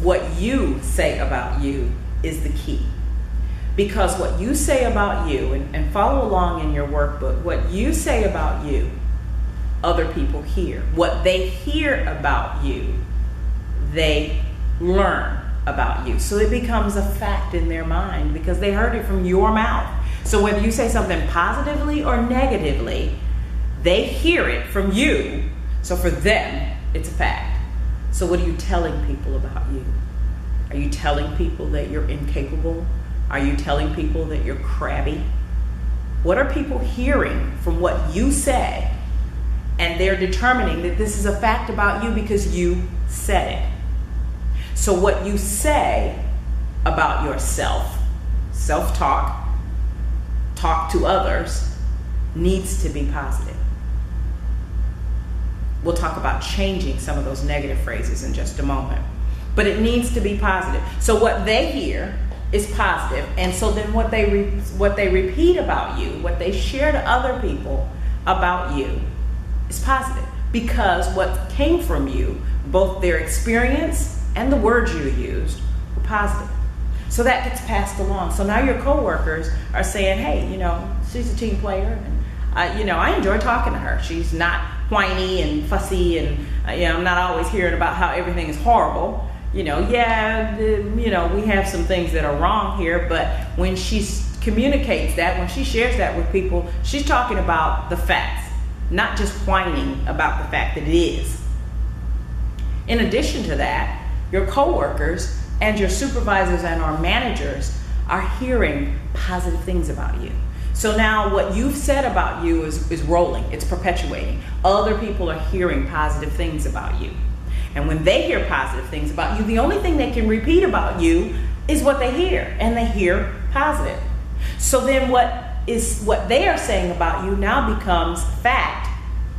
what you say about you is the key. Because what you say about you, and follow along in your workbook, what you say about you, other people hear. What they hear about you, they learn about you. So it becomes a fact in their mind because they heard it from your mouth. So whether you say something positively or negatively, they hear it from you. So for them, it's a fact. So what are you telling people about you? Are you telling people that you're incapable? Are you telling people that you're crabby? What are people hearing from what you say? And they're determining that this is a fact about you because you said it. So what you say about yourself, self-talk, talk to others, needs to be positive. We'll talk about changing some of those negative phrases in just a moment. But it needs to be positive. So what they hear is positive, and so then what they repeat about you, what they share to other people about you, is positive, because what came from you, both their experience and the words you used, were positive. So that gets passed along. So now your coworkers are saying, hey, she's a team player, and I enjoy talking to her. She's not whiny and fussy, and I'm not always hearing about how everything is horrible. We have some things that are wrong here, but when she communicates that, when she shares that with people, she's talking about the facts, not just whining about the fact that it is. In addition to that, your coworkers and your supervisors and our managers are hearing positive things about you. So now what you've said about you is rolling, it's perpetuating. Other people are hearing positive things about you. And when they hear positive things about you, the only thing they can repeat about you is what they hear, and they hear positive. So then what they are saying about you now becomes fact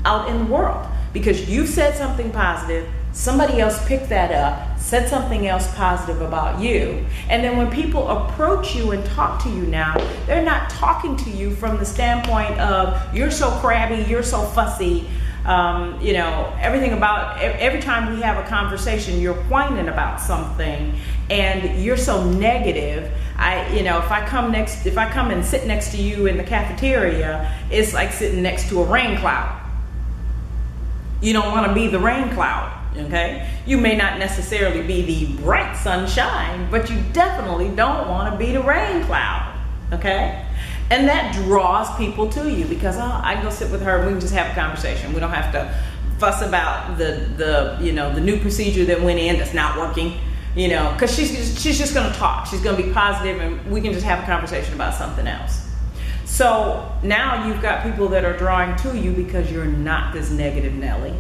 out in the world, because you said something positive, somebody else picked that up, said something else positive about you, and then when people approach you and talk to you now, they're not talking to you from the standpoint of you're so crabby, you're so fussy, every time we have a conversation, you're whining about something and you're so negative. If I come and sit next to you in the cafeteria, it's like sitting next to a rain cloud. You don't want to be the rain cloud, okay? You may not necessarily be the bright sunshine, but you definitely don't want to be the rain cloud, okay? And that draws people to you because I can go sit with her and we can just have a conversation. We don't have to fuss about the new procedure that went in that's not working, because she's just going to talk. She's going to be positive, and we can just have a conversation about something else. So now you've got people that are drawing to you because you're not this negative Nelly.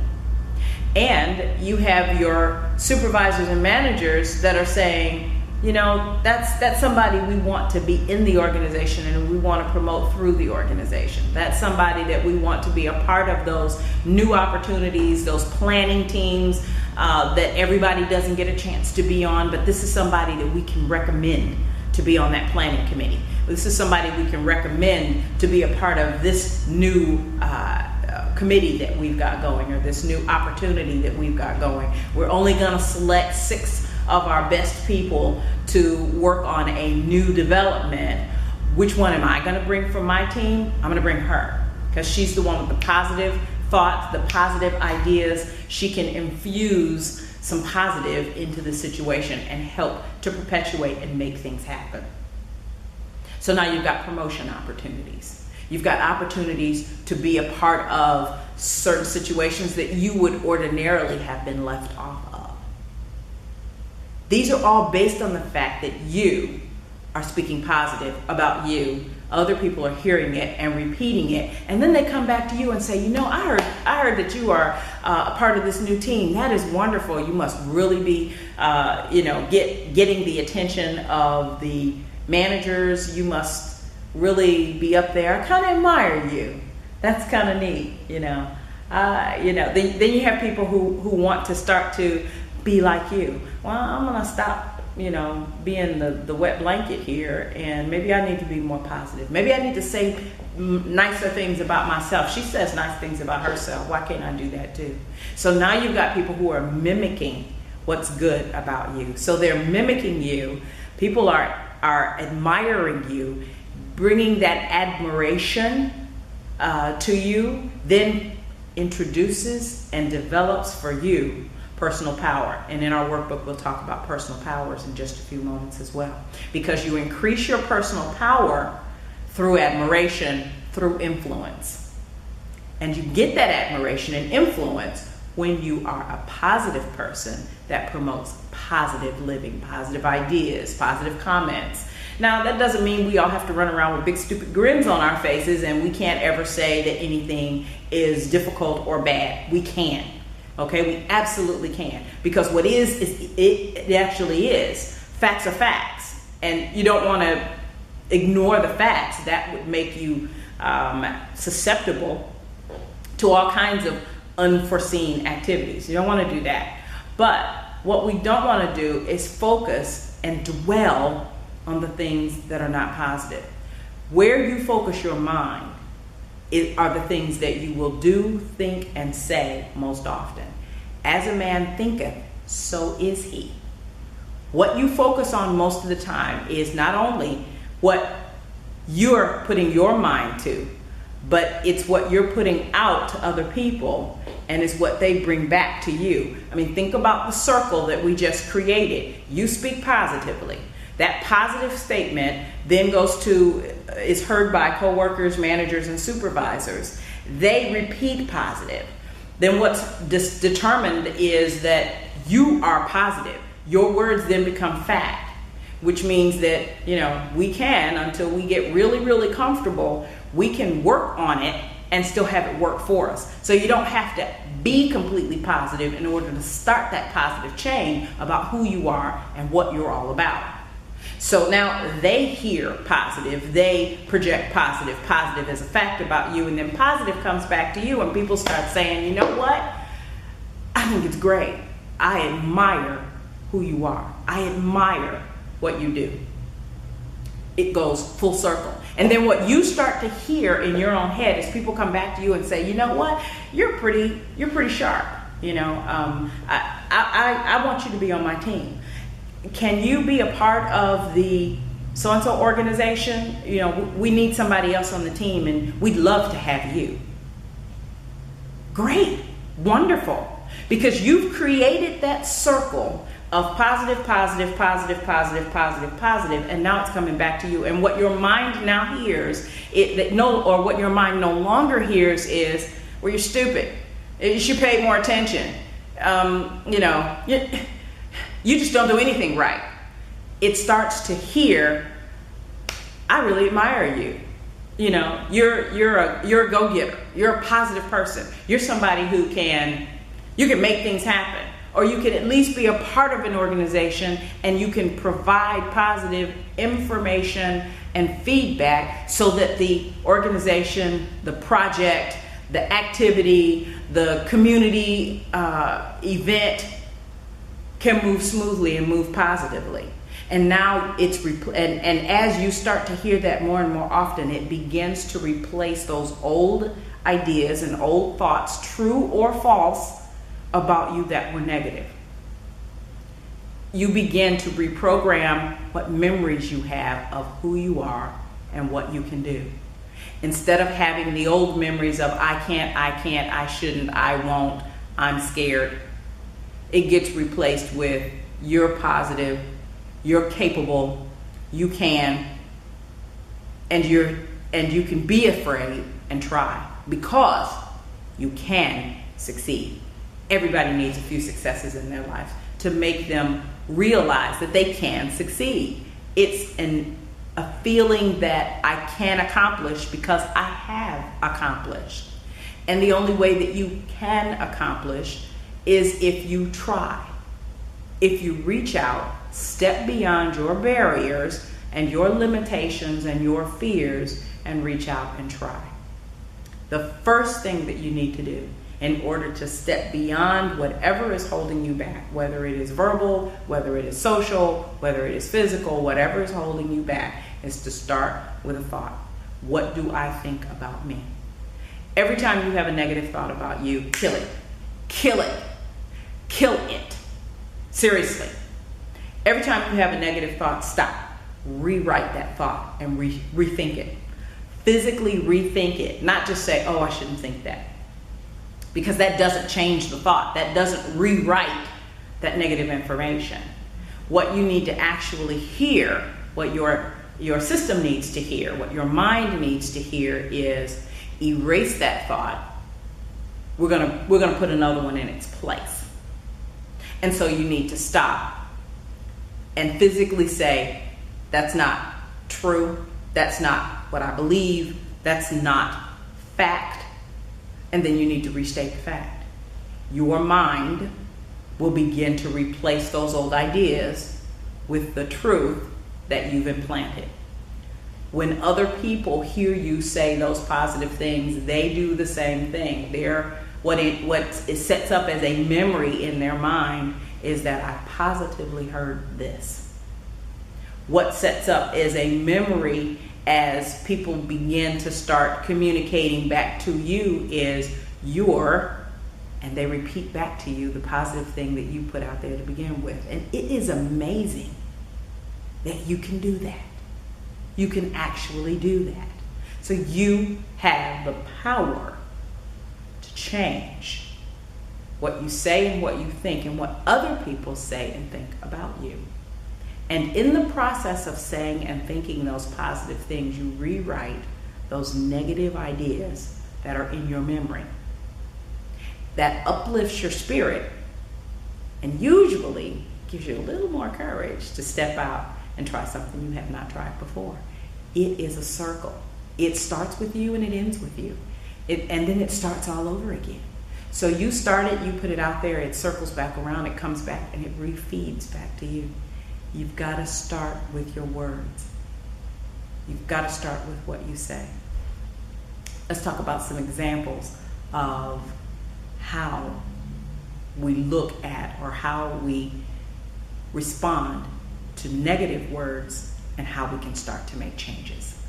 And you have your supervisors and managers that are saying, that's somebody we want to be in the organization and we want to promote through the organization. That's somebody that we want to be a part of those new opportunities, those planning teams that everybody doesn't get a chance to be on, but this is somebody that we can recommend to be on that planning committee. This is somebody we can recommend to be a part of this new committee that we've got going, or this new opportunity that we've got going. We're only going to select 6 of our best people to work on a new development. Which one am I going to bring from my team? I'm going to bring her, because she's the one with the positive thoughts, the positive ideas. She can infuse some positive into the situation and help to perpetuate and make things happen. So now you've got promotion opportunities. You've got opportunities to be a part of certain situations that you would ordinarily have been left off of. These are all based on the fact that you are speaking positive about you. Other people are hearing it and repeating it, and then they come back to you and say, I heard that you are a part of this new team. That is wonderful. You must really be, getting the attention of the managers. You must really be up there. I kind of admire you. That's kind of neat, Then you have people who want to start to be like you. Well, I'm gonna stop being the wet blanket here, and maybe I need to be more positive. Maybe I need to say nicer things about myself. She says nice things about herself. Why can't I do that too? So now you've got people who are mimicking what's good about you. So they're mimicking you. People are admiring you, bringing that admiration to you, then introduces and develops for you personal power. And in our workbook, we'll talk about personal powers in just a few moments as well. Because you increase your personal power through admiration, through influence. And you get that admiration and influence when you are a positive person that promotes positive living, positive ideas, positive comments. Now, that doesn't mean we all have to run around with big stupid grins on our faces and we can't ever say that anything is difficult or bad. We can. Okay, we absolutely can. Because what is it actually is. Facts are facts. And you don't want to ignore the facts. That would make you susceptible to all kinds of unforeseen activities. You don't want to do that. But what we don't want to do is focus and dwell on the things that are not positive. Where you focus your mind are the things that you will do, think, and say most often. As a man thinketh, so is he. What you focus on most of the time is not only what you're putting your mind to, but it's what you're putting out to other people, and it's what they bring back to you. I mean, think about the circle that we just created. You speak positively. That positive statement then is heard by coworkers, managers, and supervisors. They repeat positive. Then what's determined is that you are positive. Your words then become fact, which means that, we can, until we get really, really comfortable, we can work on it and still have it work for us. So you don't have to be completely positive in order to start that positive chain about who you are and what you're all about. So now they hear positive, they project positive is a fact about you, and then positive comes back to you and people start saying, you know what? I think it's great. I admire who you are. I admire what you do. It goes full circle. And then what you start to hear in your own head is people come back to you and say, you know what? You're pretty sharp. I want you to be on my team. Can you be a part of the so-and-so organization? We need somebody else on the team and we'd love to have you. Great, wonderful. Because you've created that circle of positive, and now it's coming back to you. And what your mind now hears, what your mind no longer hears is, well, you're stupid. You should pay more attention. You just don't do anything right. It starts to hear, I really admire you. You're a go-getter. You're a positive person. You're somebody you can make things happen. Or you can at least be a part of an organization and you can provide positive information and feedback so that the organization, the project, the activity, the community event can move smoothly and move positively. And now and as you start to hear that more and more often, it begins to replace those old ideas and old thoughts, true or false, about you that were negative. You begin to reprogram what memories you have of who you are and what you can do. Instead of having the old memories of I can't, I shouldn't, I won't, I'm scared, it gets replaced with you're positive, you're capable, you can, and you can be afraid and try because you can succeed. Everybody needs a few successes in their life to make them realize that they can succeed. It's a feeling that I can accomplish because I have accomplished. And the only way that you can accomplish is if you try. If you reach out, step beyond your barriers and your limitations and your fears and reach out and try. The first thing that you need to do in order to step beyond whatever is holding you back, whether it is verbal, whether it is social, whether it is physical, whatever is holding you back, is to start with a thought. What do I think about me? Every time you have a negative thought about you, kill it. Kill it. Kill it. Seriously. Every time you have a negative thought, stop. Rewrite that thought and rethink it. Physically rethink it. Not just say, oh, I shouldn't think that. Because that doesn't change the thought. That doesn't rewrite that negative information. What you need to actually hear, what your system needs to hear, what your mind needs to hear is erase that thought. We're gonna put another one in its place. And so you need to stop and physically say, that's not true, that's not what I believe, that's not fact. And then you need to restate the fact. Your mind will begin to replace those old ideas with the truth that you've implanted. When other people hear you say those positive things, they do the same thing. What it sets up as a memory in their mind is that I positively heard this. What sets up as a memory as people begin to start communicating back to you is and they repeat back to you the positive thing that you put out there to begin with. And it is amazing that you can do that. You can actually do that. So you have the power to change what you say and what you think and what other people say and think about you. And in the process of saying and thinking those positive things, you rewrite those negative ideas that are in your memory. That uplifts your spirit and usually gives you a little more courage to step out and try something you have not tried before. It is a circle. It starts with you and it ends with you. And then it starts all over again. So you start it, you put it out there, it circles back around, it comes back, and it re-feeds back to you. You've got to start with your words. You've got to start with what you say. Let's talk about some examples of how we look at or how we respond to negative words and how we can start to make changes.